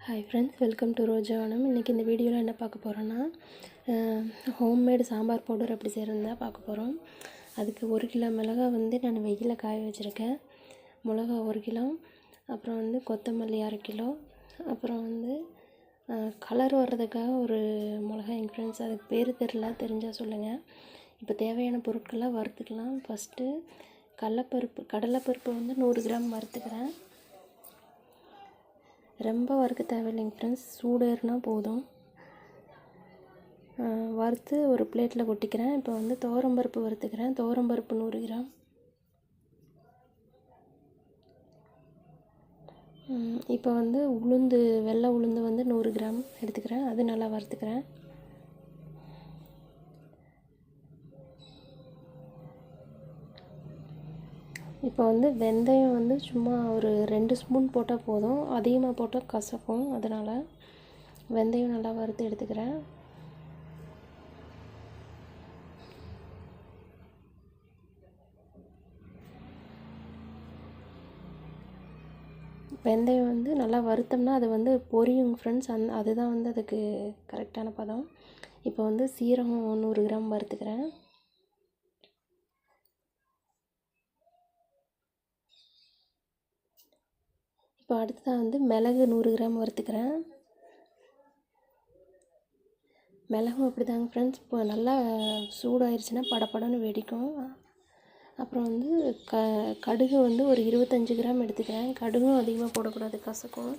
Hi friends, welcome to Rojavanam. இன்றைக்கி இந்த வீடியோவில் என்ன பார்க்க போகிறோன்னா, ஹோம்மேடு சாம்பார் பவுடர் எப்படி செய்கிறதுன்னு தான் பார்க்க போகிறோம். அதுக்கு 1 கிலோ மிளகாய் நான் வெயிலில் காய வச்சுருக்கேன். மிளகா 1 கிலோ, அப்புறம் கொத்தமல்லி 1/2 கிலோ, அப்புறம் கலர் வர்றதுக்காக ஒரு மிளகாய் ஃப்ரெண்ட்ஸ், அதுக்கு பேர் தெரிஞ்சால் சொல்லுங்கள். இப்போ தேவையான பொருட்களை வறுத்துக்கலாம். ஃபஸ்ட்டு கடலைப்பருப்பு 100 கிராம் வறுத்துக்கிறேன். ரொம்ப வறுக்க தேவையில்லைங்க ஃப்ரெண்ட்ஸ், சூடேறினா போதும். வறுத்து ஒரு பிளேட்டில் கொட்டிக்கிறேன். இப்போ துவரம்பருப்பு வறுத்துக்கிறேன். துவரம்பருப்பு 100 கிராம். இப்போ உளுந்து, வெள்ளை உளுந்து 100 கிராம் எடுத்துக்கிறேன். அது நல்லா வறுத்துக்கிறேன். இப்போ வெந்தயம் சும்மா ஒரு 2 ஸ்பூன் போட்டால் போதும். அதிகமாக போட்டால் கசக்கும், அதனால் வெந்தயம் நல்லா வறுத்து எடுத்துக்கிறேன். வெந்தயம் நல்லா வறுத்தோம்னா அது பொரியும் ஃப்ரெண்ட்ஸ். அதுதான் அதுக்கு கரெக்டான பதம். இப்போ சீரகம் 100 கிராம் வறுத்துக்கிறேன். இப்போ அடுத்ததாக மிளகு 100 கிராம் வறுத்துக்கிறேன். மிளகும் அப்படி தாங்க ஃப்ரெண்ட்ஸ், இப்போ நல்லா சூடாயிருச்சுன்னா படப்படன்னு வெடிக்கும். அப்புறம் கடுகு ஒரு 25 கிராம் எடுத்துக்கிறேன். கடுகும் அதிகமாக போடக்கூடாது, கசக்கும்.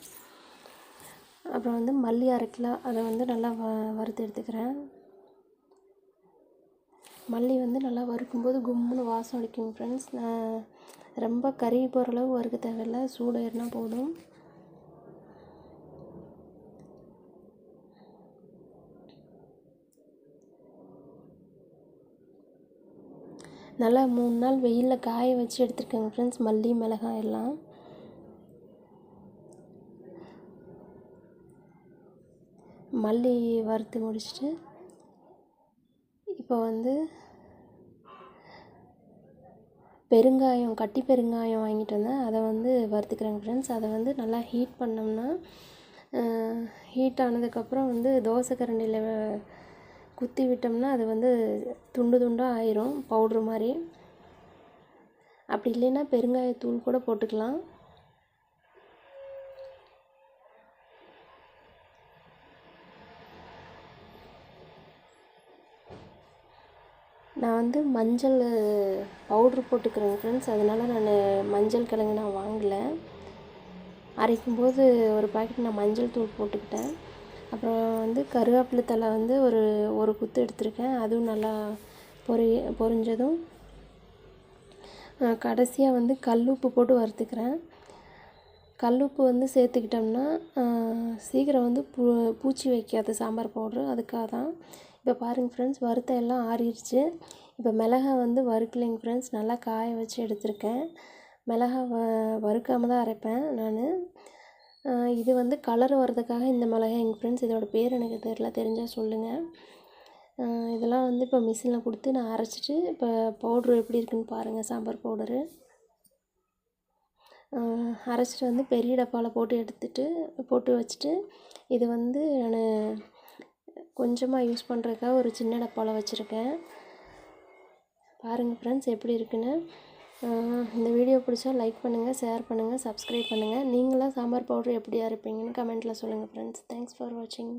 அப்புறம் மல்லி 1/2 கிலோ, அதை நல்லா வறுத்து எடுத்துக்கிறேன். மல்லி நல்லா வறுக்கும்போது கும்முன்னு வாசம் அடிக்கும் ஃப்ரெண்ட்ஸ். ரொம்ப கறி போகிற அளவு வறுக்க தேவையில்லை, சூடு ஏறினா போதும். நல்லா 3 நாள் வெயிலில் காய வச்சு எடுத்துருக்கேங்க ஃப்ரெண்ட்ஸ், மல்லி மிளகாய் எல்லாம். மல்லி வறுத்து முடிச்சுட்டு இப்போ பெருங்காயம், கட்டி பெருங்காயம் வாங்கிட்டு வந்தேன். அதை வறுத்துக்கிறேங்க ஃப்ரெண்ட்ஸ். அதை நல்லா ஹீட் பண்ணோம்னா, ஹீட் ஆனதுக்கப்புறம் தோசை கரண்டியில் குத்தி விட்டோம்னா அது துண்டு துண்டாக ஆயிரும், பவுட்ரு மாதிரி. அப்படி இல்லைன்னா பெருங்காயத்தூள் கூட போட்டுக்கலாம். நான் மஞ்சள் பவுட்ரு போட்டுக்கிறேங்க ஃப்ரெண்ட்ஸ். அதனால் நான் மஞ்சள் கிழங்கு வாங்கலை. அரைக்கும்போது ஒரு பாக்கெட் நான் மஞ்சள் தூள் போட்டுக்கிட்டேன். அப்புறம் கருவேப்பிலை தழை ஒரு குத்து எடுத்திருக்கேன். அதுவும் நல்லா பொரிஞ்சதும் கடைசியாக கல்லுப்பு போட்டு வறுத்துக்கிறேன். கல்லுப்பு சேர்த்துக்கிட்டோம்னா சீக்கிரம் பூச்சி வைக்காது சாம்பார் பவுட்ரு, அதுக்காக தான். இப்போ பாருங்கள் ஃப்ரெண்ட்ஸ், வறுத்த எல்லாம் ஆறிடுச்சு. இப்போ மிளகாய் வறுக்கலைங்க ஃப்ரெண்ட்ஸ், நல்லா காய வச்சு எடுத்திருக்கேன். மிளகாய் வறுக்காமல் தான் அரைப்பேன் நான். இது கலர் வர்றதுக்காக இந்த மிளகாய்ங்க ஃப்ரெண்ட்ஸ். இதோட பேர் எனக்கு தெரிஞ்சால் சொல்லுங்கள். இதெல்லாம் இப்போ மிஷினில் கொடுத்து நான் அரைச்சிட்டு, இப்போ பவுட்ரு எப்படி இருக்குன்னு பாருங்கள். சாம்பார் பவுடரு அரைச்சிட்டு பெரிய டப்பாவில் போட்டு வச்சுட்டு, இது நான் கொஞ்சமாக யூஸ் பண்ணுறதுக்காக ஒரு சின்ன டப்பாவில் வச்சுருக்கேன். பாருங்கள் ஃப்ரெண்ட்ஸ் எப்படி இருக்குன்னு. இந்த வீடியோ பிடிச்சா லைக் பண்ணுங்கள், ஷேர் பண்ணுங்கள், சப்ஸ்கிரைப் பண்ணுங்கள். நீங்களாம் சாம்பார் பவுடர் எப்படி அரைப்பீங்கன்னு கமெண்ட்டில் சொல்லுங்கள் ஃப்ரெண்ட்ஸ். தேங்க்ஸ் ஃபார் வாட்சிங்.